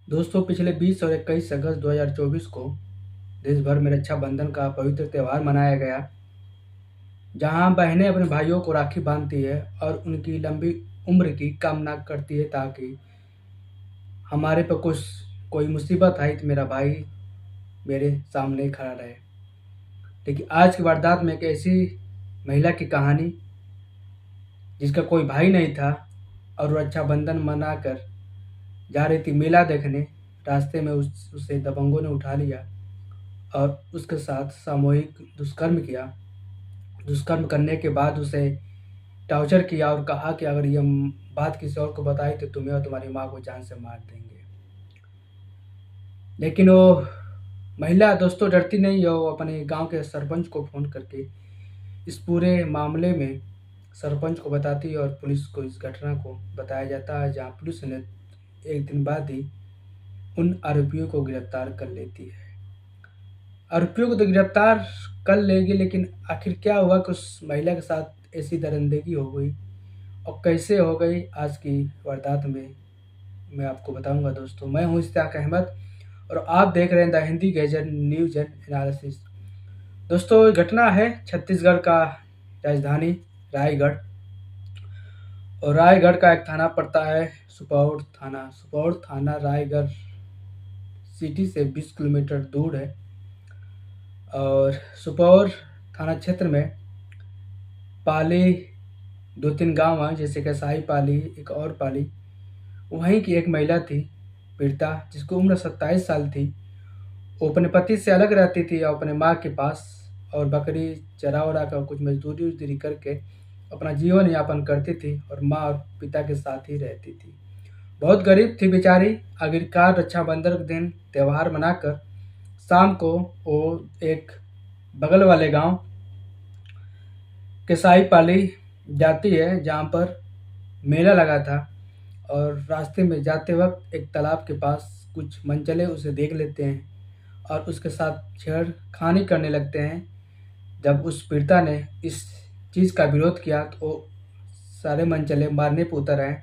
दोस्तों, पिछले 20 और 21 अगस्त 2024 को देश भर में रक्षाबंधन का पवित्र त्यौहार मनाया गया, जहां बहनें अपने भाइयों को राखी बांधती है और उनकी लंबी उम्र की कामना करती है ताकि हमारे पर कोई मुसीबत आई तो मेरा भाई मेरे सामने खड़ा रहे। लेकिन आज की वारदात में एक ऐसी महिला की कहानी जिसका कोई भाई नहीं था और रक्षाबंधन मनाकर जा रही थी मेला देखने। रास्ते में उसे दबंगों ने उठा लिया और उसके साथ सामूहिक दुष्कर्म किया। दुष्कर्म करने के बाद उसे टॉर्चर किया और कहा कि अगर ये बात किसी और को बताई तो तुम्हें और तुम्हारी माँ को जान से मार देंगे। लेकिन वो महिला दोस्तों डरती नहीं है। वो अपने गांव के सरपंच को फ़ोन करके इस पूरे मामले में सरपंच को बताती है और पुलिस को इस घटना को बताया जाता है, जहां पुलिस ने एक दिन बाद ही उन आरोपियों को गिरफ्तार कर लेती है। आरोपियों को तो गिरफ्तार कर लेगी, लेकिन आखिर क्या हुआ कि उस महिला के साथ ऐसी दरिंदगी हो गई और कैसे हो गई, आज की वारदात में मैं आपको बताऊंगा। दोस्तों, मैं हूं इश्तियाक अहमद और आप देख रहे हैं the Hindi gadget news and analysis. दोस्तों, ये घटना है छत्तीसगढ़ का राजधानी रायगढ़, और रायगढ़ का एक थाना पड़ता है सुपौर थाना। सुपौर थाना रायगढ़ सिटी से 20 किलोमीटर दूर है। और सुपौर थाना क्षेत्र में पाली 2-3 गांव हैं, जैसे कि साई पाली, एक और पाली। वहीं की एक महिला थी पीड़िता, जिसकी उम्र 27 साल थी। वो अपने पति से अलग रहती थी और अपने माँ के पास, और बकरी चरा उरा कर कुछ मजदूरी उजदूरी करके अपना जीवन यापन करती थी और माँ और पिता के साथ ही रहती थी। बहुत गरीब थी बेचारी। आखिरकार रक्षाबंधन के दिन त्यौहार मनाकर शाम को वो एक बगल वाले गांव केसाई पाली जाती है, जहां पर मेला लगा था। और रास्ते में जाते वक्त एक तालाब के पास कुछ मनचले उसे देख लेते हैं और उसके साथ छेड़खानी करने लगते हैं। जब उस पीड़िता ने इस चीज़ का विरोध किया तो वो सारे मनचले मारने पर उतर आए।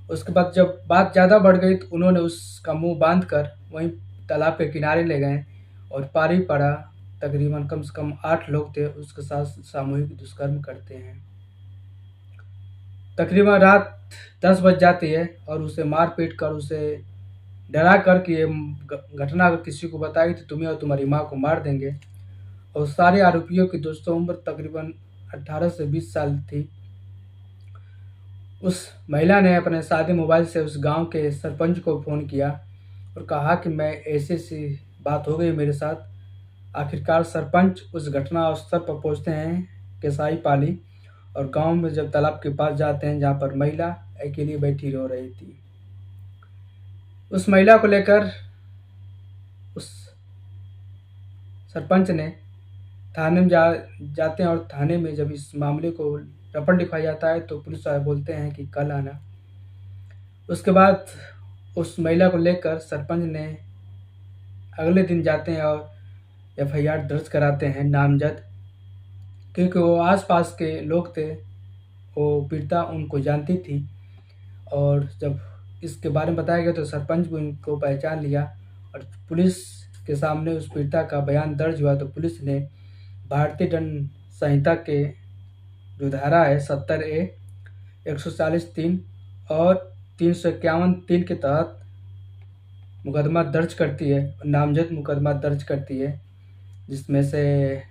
उसके बाद जब बात ज़्यादा बढ़ गई तो उन्होंने उसका मुंह बांध कर वहीं तालाब के किनारे ले गए और पारी पड़ा। तकरीबन कम से कम 8 लोग थे, उसके साथ सामूहिक दुष्कर्म करते हैं। तकरीबन रात 10 बज जाती है और उसे मार पीट कर, उसे डरा कर कि ये घटना अगर किसी को बताई तो तुम्हें और तुम्हारी माँ को मार देंगे। और सारे आरोपियों की दोस्तों उम्र तकरीबन 18 से 20 साल थी। उस महिला ने अपने सादे मोबाइल से उस गांव के सरपंच को फ़ोन किया और कहा कि मैं ऐसी बात हो गई मेरे साथ। आखिरकार सरपंच उस घटना स्थल पर पहुंचते हैं केसाई पाली, और गांव में जब तालाब के पास जाते हैं जहां पर महिला अकेली बैठी रो रही थी। उस महिला को लेकर उस सरपंच ने थाने में जाते हैं, और थाने में जब इस मामले को रपट लिखवाया जाता है तो पुलिस वाले बोलते हैं कि कल आना। उसके बाद उस महिला को लेकर सरपंच ने अगले दिन जाते हैं और एफआईआर दर्ज कराते हैं नामजद, क्योंकि वो आसपास के लोग थे, वो पीड़िता उनको जानती थी। और जब इसके बारे में बताया गया तो सरपंच भी उनको पहचान लिया और पुलिस के सामने उस पीड़िता का बयान दर्ज हुआ। तो पुलिस ने भारतीय दंड संहिता के जो धारा है 70A, 140(3) और 351(3) के तहत मुकदमा दर्ज करती है, नामजद मुकदमा दर्ज करती है। जिसमें से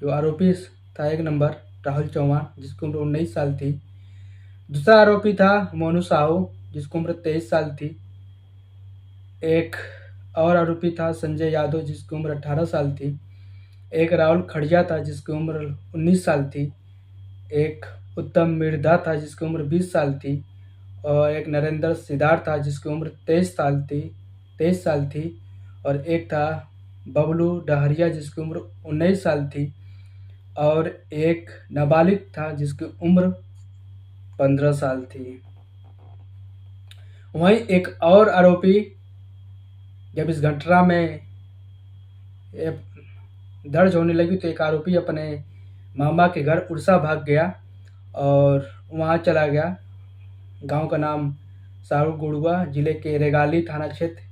जो आरोपी था, 1 नंबर राहुल चौहान, जिसकी उम्र 19 साल थी। दूसरा आरोपी था मोनू साहू, जिसकी उम्र 23 साल थी। एक और आरोपी था संजय यादव, जिसकी उम्र 18 साल थी। एक राहुल खड़िया था, जिसकी उम्र 19 साल थी। एक उत्तम मिर्धा था, जिसकी उम्र 20 साल थी। और एक नरेंद्र सिद्धार्थ था, जिसकी उम्र 23 साल थी। और एक था बबलू डहरिया, जिसकी उम्र 19 साल थी। और एक नाबालिग था, जिसकी उम्र 15 साल थी। वहीं एक और आरोपी, जब इस घटना में दर्ज होने लगी तो एक आरोपी अपने मामा के घर उड़ीसा भाग गया और वहाँ चला गया। गांव का नाम सारगुड़वा जिले के रेगाली थाना क्षेत्र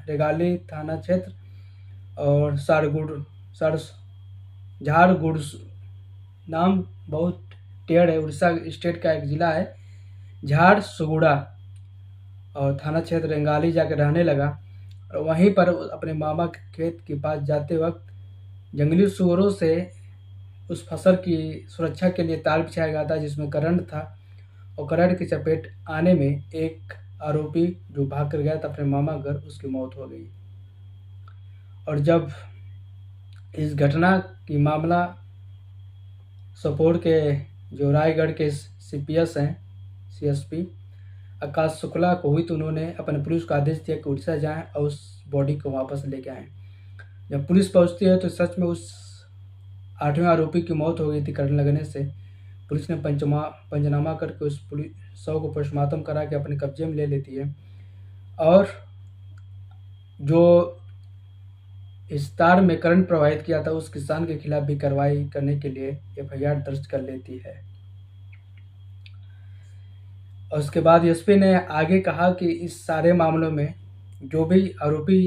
रेगाली थाना क्षेत्र और सार झारगुड़ नाम बहुत टेढ़ है, उड़ीसा स्टेट का एक ज़िला है झारसुगुड़ा, और थाना क्षेत्र रेंगाली जाकर रहने लगा। और वहीं पर अपने मामा के खेत के पास जाते वक्त जंगली सूअरों से उस फसल की सुरक्षा के लिए तार बिछाया गया था जिसमें करंट था, और करंट की चपेट आने में एक आरोपी जो भाग कर गया था अपने मामा घर, उसकी मौत हो गई। और जब इस घटना की मामला सोपोर के जो रायगढ़ के सीपीएस हैं, सीएसपी आकाश शुक्ला को हुई, तो उन्होंने अपने पुलिस को आदेश दिया कि उड़ीसा जाएं और उस बॉडी को वापस लेके आएं। जब पुलिस पहुंचती है तो सच में उस 8वें आरोपी की मौत हो गई थी करंट लगने से। पुलिस ने पंचनामा करके उस शव को पोस्टमार्टम करा के अपने कब्जे में ले लेती है, और जो इस तार में करंट प्रवाहित किया था उस किसान के खिलाफ भी कार्रवाई करने के लिए एफआईआर दर्ज कर लेती है। और उसके बाद एसपी ने आगे कहा कि इस सारे मामलों में जो भी आरोपी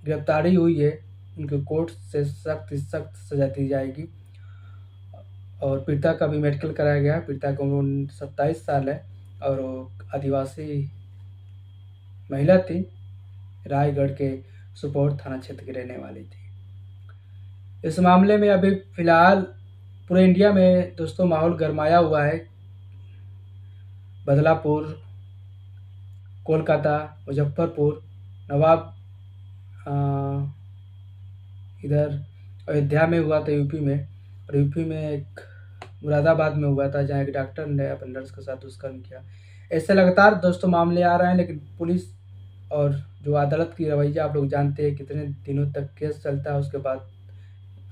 गिरफ्तारी हुई है उनको कोर्ट से सख्त सजा दी जाएगी। और पीड़िता का भी मेडिकल कराया गया। पीड़िता की उम्र 27 साल है और वो आदिवासी महिला थी, रायगढ़ के सुपौर थाना क्षेत्र की रहने वाली थी। इस मामले में अभी फिलहाल पूरे इंडिया में दोस्तों माहौल गरमाया हुआ है। बदलापुर, कोलकाता, मुजफ्फरपुर, नवाब इधर अयोध्या में हुआ था यूपी में, और यूपी में एक मुरादाबाद में हुआ था जहाँ एक डॉक्टर ने अपने नर्स के साथ दुष्कर्म किया। ऐसे लगातार दोस्तों मामले आ रहे हैं, लेकिन पुलिस और जो अदालत की रवैया आप लोग जानते हैं कितने दिनों तक केस चलता है, उसके बाद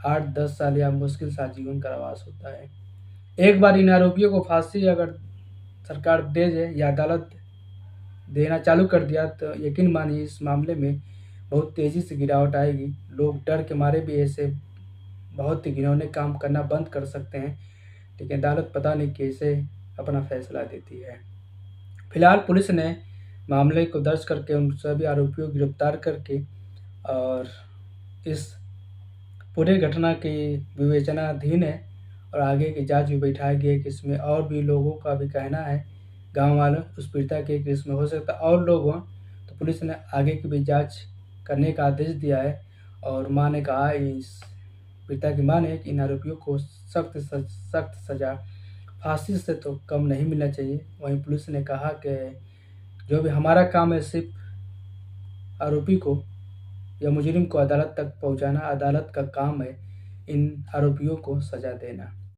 8-10 साल या मुश्किल से आजीवन कारावास होता है। एक बार इन आरोपियों को फांसी अगर सरकार दे दे या अदालत देना चालू कर दिया तो यकीन मानिए इस मामले में बहुत तेज़ी से गिरावट आएगी। लोग डर के मारे भी ऐसे बहुत ही घिनौने काम करना बंद कर सकते हैं, लेकिन अदालत पता नहीं कैसे अपना फैसला देती है। फिलहाल पुलिस ने मामले को दर्ज करके उन सभी आरोपियों को गिरफ्तार करके और इस पूरे घटना की विवेचनाधीन है, और आगे की जांच भी बैठाई गई है कि इसमें और भी लोगों का भी कहना है, गांव वालों उस पीड़िता के कि इसमें हो सकता और लोग हों, तो पुलिस ने आगे की भी जांच करने का आदेश दिया है। और मां ने कहा, इस पीड़िता की मां ने कि इन आरोपियों को सख्त सजा फांसी से तो कम नहीं मिलना चाहिए। वहीं पुलिस ने कहा कि जो भी हमारा काम है सिर्फ आरोपी को या मुजरिम को अदालत तक पहुंचाना, अदालत का काम है इन आरोपियों को सजा देना।